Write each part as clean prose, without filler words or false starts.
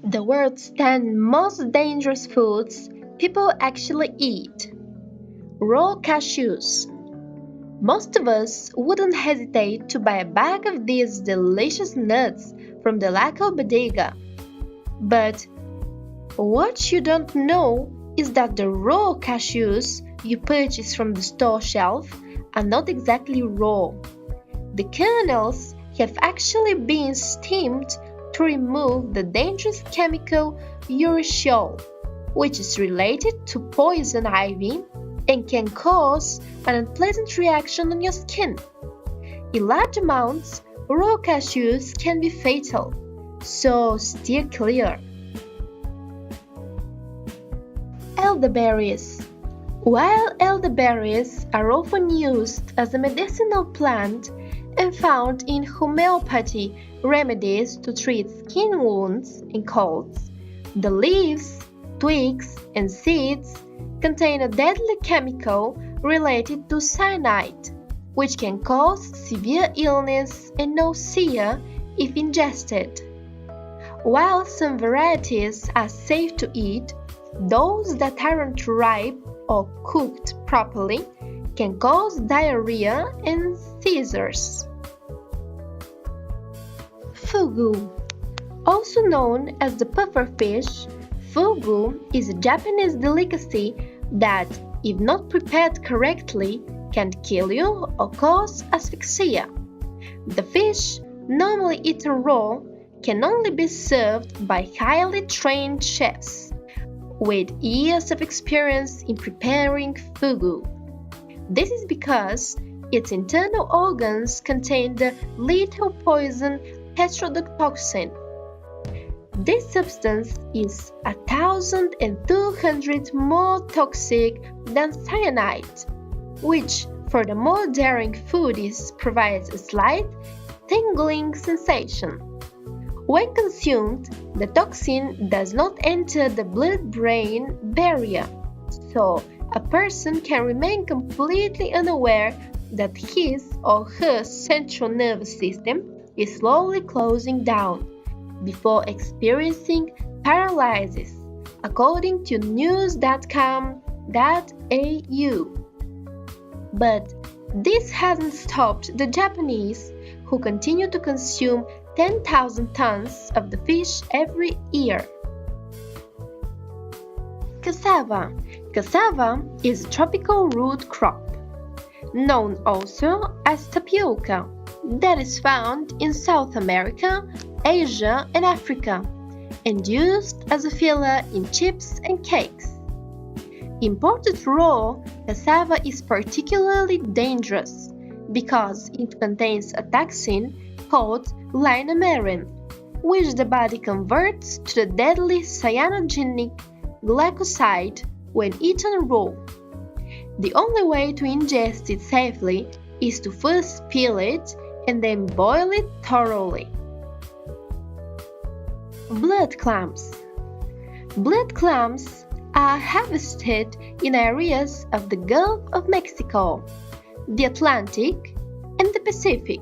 The world's 10 most dangerous foods people actually eat. Raw cashews. Most of us wouldn't hesitate to buy a bag of these delicious nuts from the local bodega. But what you don't know is that the raw cashews you purchase from the store shelf are not exactly raw. The kernels have actually been steamed to remove the dangerous chemical urushiol, which is related to poison ivy and can cause an unpleasant reaction on your skin. In large amounts, raw cashews can be fatal, so steer clear. Elderberries. While elderberries are often used as a medicinal plant and found in homeopathy remedies to treat skin wounds and colds, the leaves, twigs, and seeds contain a deadly chemical related to cyanide, which can cause severe illness and nausea if ingested. While some varieties are safe to eat, those that aren't ripe or cooked properly can cause diarrhea and seizures. Fugu. Also known as the puffer fish, fugu is a Japanese delicacy that, if not prepared correctly, can kill you or cause asphyxia. The fish, normally eaten raw, can only be served by highly trained chefs with years of experience in preparing fugu. This is because its internal organs contain the lethal poison tetrodotoxin. This substance is 1,200 more toxic than cyanide, which for the more daring foodies provides a slight tingling sensation. When consumed, the toxin does not enter the blood-brain barrier, so a person can remain completely unaware that his or her central nervous system is slowly closing down before experiencing paralysis, according to news.com.au. But this hasn't stopped the Japanese, who continue to consume 10,000 tons of the fish every year. Cassava. Cassava is a tropical root crop, known also as tapioca, that is found in South America, Asia, and Africa, and used as a filler in chips and cakes. Imported raw, cassava is particularly dangerous because it contains a toxin called linamarin, which the body converts to the deadly cyanogenic glycoside when eaten raw. The only way to ingest it safely is to first peel it and then boil it thoroughly. Blood clams. Blood clams are harvested in areas of the Gulf of Mexico, the Atlantic, and the Pacific.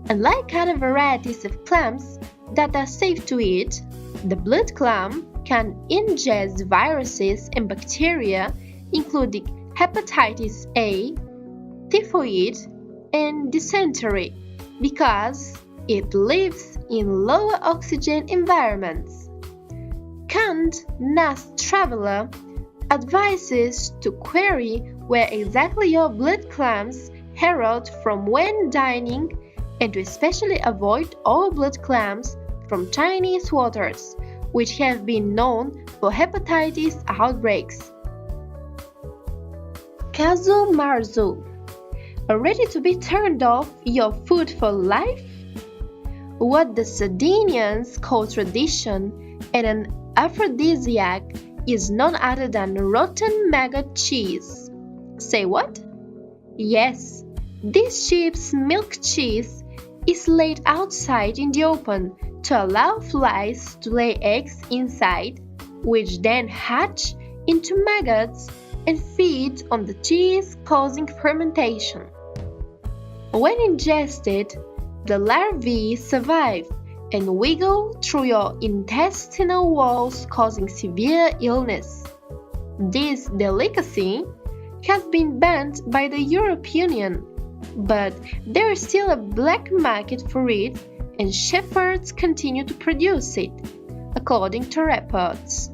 Unlike other varieties of clams that are safe to eat, the blood clam can ingest viruses and bacteria including hepatitis A, typhoid, and dysentery because it lives in lower oxygen environments. Canned Nast Traveler advises to query where exactly your blood clams herald from when dining and to especially avoid all blood clams from Chinese waters, which have been known for hepatitis outbreaks. Casu marzu. Ready to be turned off your food for life? What the Sardinians call tradition and an aphrodisiac is none other than rotten maggot cheese. Say what? Yes, this sheep's milk cheese is laid outside in the open to allow flies to lay eggs inside, which then hatch into maggots and feed on the cheese, causing fermentation. When ingested, the larvae survive and wiggle through your intestinal walls, causing severe illness. This delicacy has been banned by the European Union, but there is still a black market for it, and shepherds continue to produce it, according to reports.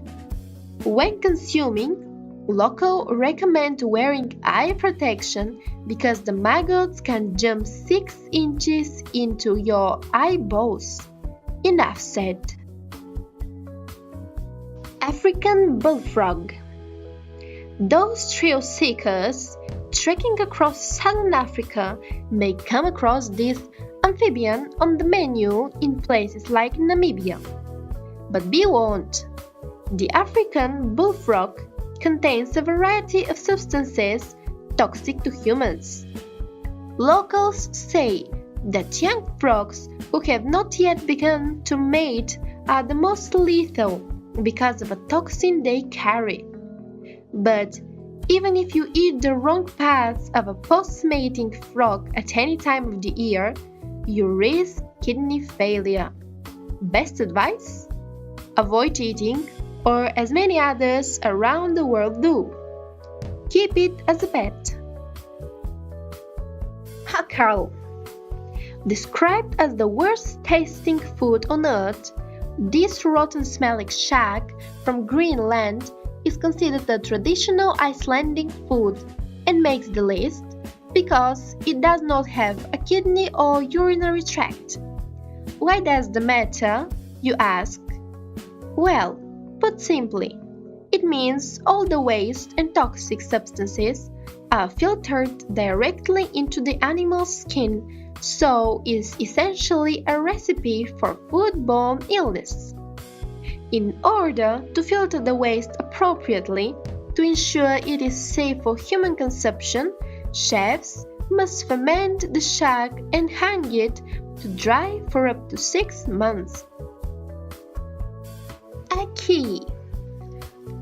When consuming, locals recommend wearing eye protection because the maggots can jump 6 inches into your eyeballs. Enough said. African bullfrog. Those thrill seekers trekking across southern Africa may come across this amphibian on the menu in places like Namibia. But be warned, the African bullfrog contains a variety of substances toxic to humans. Locals say that young frogs who have not yet begun to mate are the most lethal because of a toxin they carry. But even if you eat the wrong parts of a post-mating frog at any time of the year, you risk kidney failure. Best advice? Avoid eating, or as many others around the world do. Keep it as a pet. Hackerel. Described as the worst tasting food on earth, this rotten-smelling shark from Greenland is considered a traditional Icelandic food and makes the list because it does not have a kidney or urinary tract. Why does that matter, you ask? Well, put simply, it means all the waste and toxic substances are filtered directly into the animal's skin, so is essentially a recipe for foodborne illness. In order to filter the waste appropriately, to ensure it is safe for human consumption, chefs must ferment the shark and hang it to dry for up to 6 months. A key.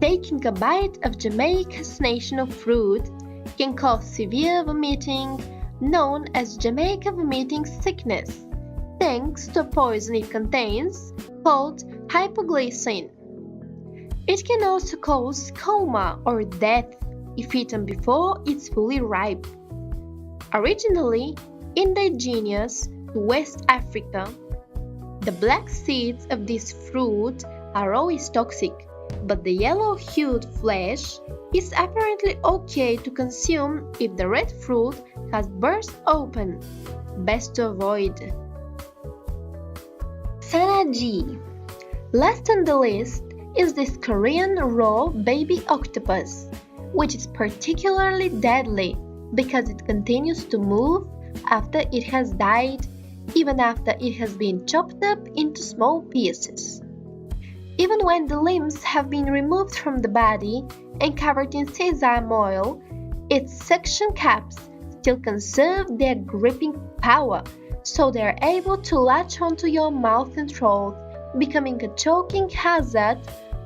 Taking a bite of Jamaica's national fruit can cause severe vomiting, known as Jamaica vomiting sickness, thanks to a poison it contains called hypoglycine. It can also cause coma or death if eaten before it's fully ripe. Originally indigenous to West Africa, the black seeds of this fruit are always toxic, but the yellow-hued flesh is apparently okay to consume if the red fruit has burst open. Best to avoid. Sanaji. Last on the list is this Korean raw baby octopus, which is particularly deadly because it continues to move after it has died, even after it has been chopped up into small pieces. Even when the limbs have been removed from the body and covered in sesame oil, its suction cups still conserve their gripping power, so they are able to latch onto your mouth and throat, becoming a choking hazard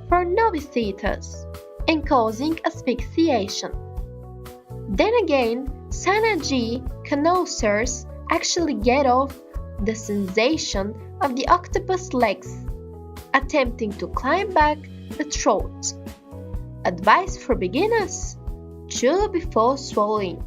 for novice eaters and causing asphyxiation. Then again, Sanaji connoisseurs actually get off the sensation of the octopus legs, attempting to climb back the throat. Advice for beginners: chew before swallowing.